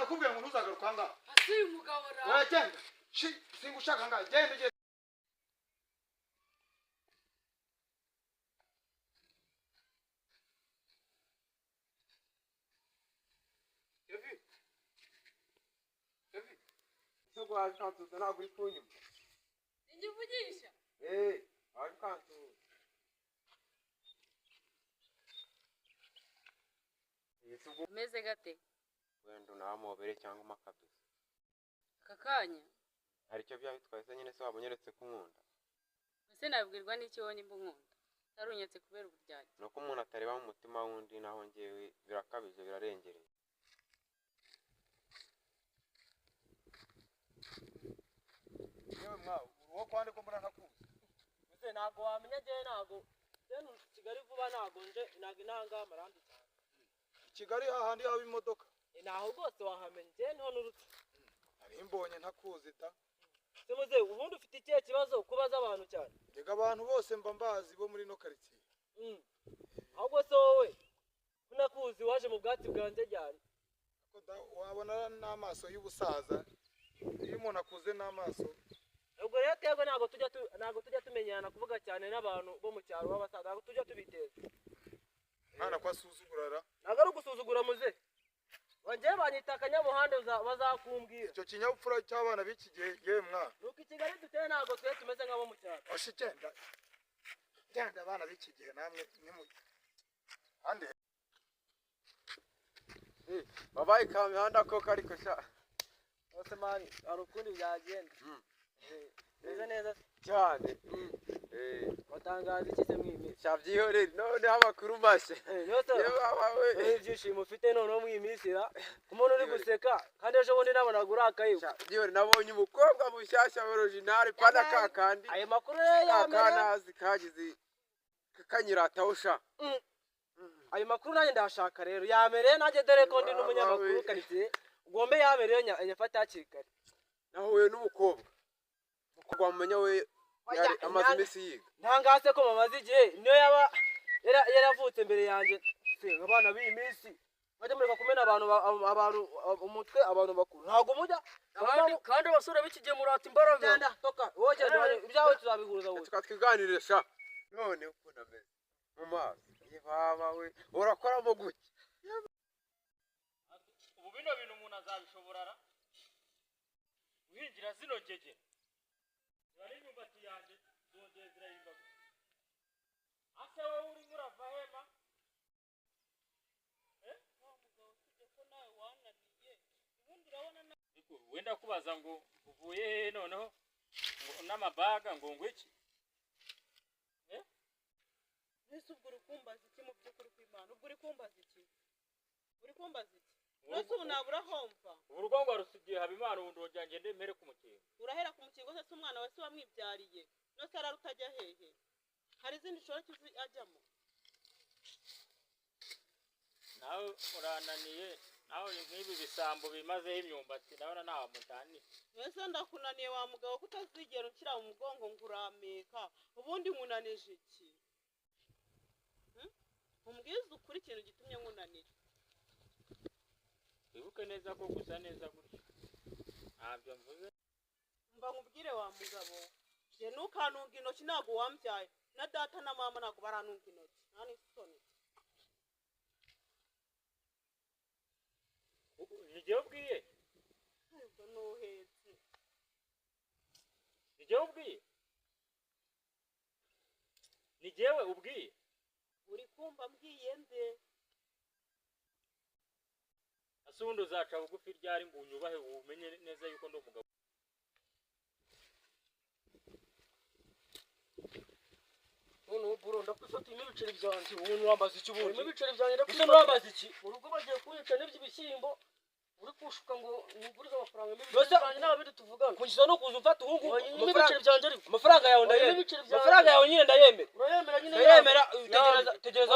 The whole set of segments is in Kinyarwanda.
nakubwiye ngo ntuzagaruka ngaha. Asi umugabo ra. Wagenda. Singushaka ngaha. Genda. Soko akantu ntabwo uri kunyuma. Ingivugisha. Akantu. Meze gate. Wendo namobere cyangwa makabisa. Kakanya. Hari cyo byabitwaye se nyine se wabonyeretse kunkunda. Ese nabwirwa n'iki wonye imbunkunda. Tarunyetse kubera uburyanye. Nuko umuntu atareba mu mutima wundi naho ngewe birakabije birarengereye. Yewe mwa uwo kwande ko muri nkakuzi. Ese nago wamenya je nago. Denu Kigali vuba nago nje inanga amarambi cyane. Kigali hahandi haba imodoka. Naho rwose wahamenye je nto nurutse. Ari imbonye ntakuzi ta. Se muze ubundi ufite ikihe kibazo kubaza abantu cyane. Yega abantu bose mba mbazi bo muri no quartier. Ahubwo se wowe kunakuzi waje mu bwatsi bwanjye ryari. Wabona n'amaso y'ubusaza. Iyo umuntu akuze n'amaso. Ubwo rero tego nago tujya tumenyana kuvuga cyane n'abantu bo mu cyaro b'abasaza nago tujya tubiteza. Hana kwa suzugurara. Nago ari gusuzugura muze. Wanje banyita akanyamuhanda bazakumbwira. Icyo kinyabupfura cy'abana b'iki gihe yemwa. Nuko Kigali duteye nago twe tumeze nk'abo mu cyaro. Oshigenda. Genda abana b'iki gihe namwe nimu. Ande. Babaye kamihanda ko kariko sha. Ose mani arukundi byagenda. Neza neza Cyane. watangaza iki se mwimi. Shavyihorere none amakuru mashe. Yoto. Yewe Ibyishimo ufite none mu imisira. Kumuntu uri guseka kandi ejo bundi nabona gurakaye. Shavyihorere nabonye umukobwa mushyashya original pana kakandi. Ayo makuru yamenya. Kanazi kagize kakanyiratausha. Ayo makuru nanjye ndashaka rero yamereye nanjye dore ko ndi n'umunyamakuru karite. Ugombe yamereye nyafata hakikare. Nahuye n'umukobwa. Mukobwa mumenya we yari amaze imisi yiga. Ntangase ko mamaze igihe niyo yaba yaravutse mbere yanjye. Abana b'imisi bajya mureka kumena abantu umutwe abantu bakuru. Ntago mujya kandi abasore b'ikigiye murata imbaraga. Genda toka woje ibyawe tuzabihuza wowe. Tukatwiganirira sha. None uko nameze. Mu maso. Baba we urakora mu guki. Ubu bino bintu umuntu azabishoborara. Winjira zino jeje. Yari nyumbati yanjye zongezera imbago. Ase wowe uri murava hema. Wenda kubaza ngo uvuye he noneho n'amabaga ngo ngwiki. Nese ubwo rukumbaza iki mu byukuri kw'Imana ubwo uri kumbaza iki? Uri kumbaza iki? Nese unabura homva. Urugongo rusigiye Habimana ubundi wajyanje ndemere kumukinga. Urahera kumukingo se umwana wese wamwibyariye. Nose ararutajya hehe? Hari izindi shora kizi ajyamo. Nawe urananiye nawe nk'ibi bisambo bimazeho imyumbati ndabona nawe mutani. Nese ndakunaniye wa mugabo kutazigera ukira mu mugongo ngurameka. Ubundi nkunanije iki? Umbwiza ukuri ikintu gitumye nkunanira. Wibuke neza ko gusa neza gutyo. Ntabyo mvuze. Mba nkubwire wa mugabo. Je nukanunga intoki ntago wambyaye. Na data na mama ntago baranunga intoki. Nta n'isoni. Nijye ubwiye. Ubwo nuhetse. Nijye ubwiye. Nijyewe ubwiye. Uri kumva mbwiye nde? Asubundi uzaca bugufi ryari ngo unyubahe umenye neza yuko ndo mugabo. Uno buro ndakufata imibiceri byanje umuntu wambaza iki ubundi. Imibiceri byanje ndakufata wambaza iki? Urugo bagiye kunyica n'iby'ibishyimbo. Uri kushuka ngo nigurize amafaranga y'ibiceri byanje n'abandi tuvugana. Kungiza no kuza ufata uhungu. Imibiceri byanje ariko amafaranga yawe ndayemera. Amafaranga yawe nyine ndayemera. Urayemera nyine ndayemera. Tegereza.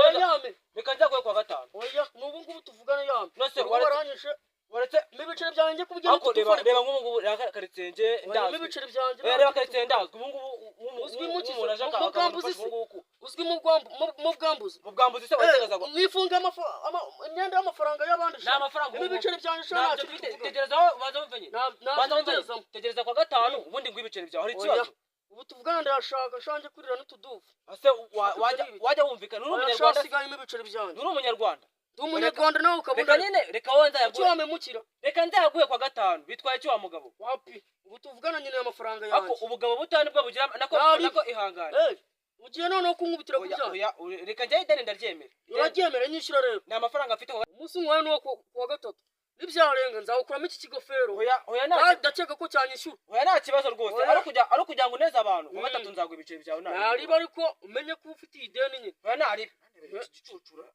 Reka njya kwa gatanu. Oya nubu ngubu tuvugana yambe. Nose waranyishe. waretse n'ibiceri byanjye kubwira ako reba nk'ubu karitsenje ndazi n'ibiceri byanjye reba karitsenje ndazi ubu ngubu uzwi mu umuntu aje mu bwambuzi uzwi mu bwambuzi mu bwambuzi se wategaza mwifunga imyenda y'amafaranga y'abandi nta mafaranga n'ibiceri byanjye shaka tegerezaho baza mvenye tegereza kwa gatanu ubundi ngo ibiceri byawe hari ikibazo ubu tuvugana ndashaka shange kurira n'utudufu ase wajya wumvikana uri umunyarwanda siganye ibiceri byanjye uri umunyarwanda umunyarwanda nawe ukabona reka nyine reka wowe ndayaguye wamemukira reka ndayaguye kwa gatanu bitwaye iki wa mugabo wapi ubu tuvugana nyine y'amafaranga yanjye ako ubugabo butani bwo bugira nako ihangana ugiye noneho kunkubitira kubyaha reka njye ideni ndaryemera uraryemera nyishyura rero ni amafaranga afite umunsi umwe n'uwo kuwa gatatu n'ibyarenga nzawukuramo iki kigofero hoya ndakeka ko cyanyishyura hoya nta kibazo rwose ari kugira ngo uneze abantu kuwa gatatu nzaguha ibiceri byawe ntariba ariko umenye ko ufitiye ideni nyine hoya ntariba igicucura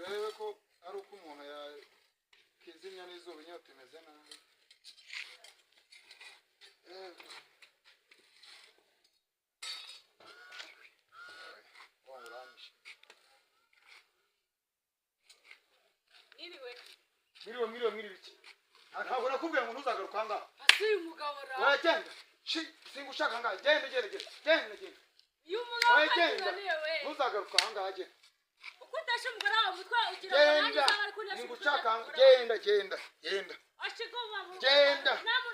rebe ko ari uko umuntu yakizimya n'izuba inyota imeze nabi mwiriwe iki ntabwo nakubwiye ngo ntuzagaruka aha ngaha Asi umugabo ra. wagenda singushaka ngaha genda Iyo umugabo genda ntuzagaruka aha ngaha genda uko utashe umugore wawe umutwe ugira genda singushaka genda Ashiko babo. genda Namu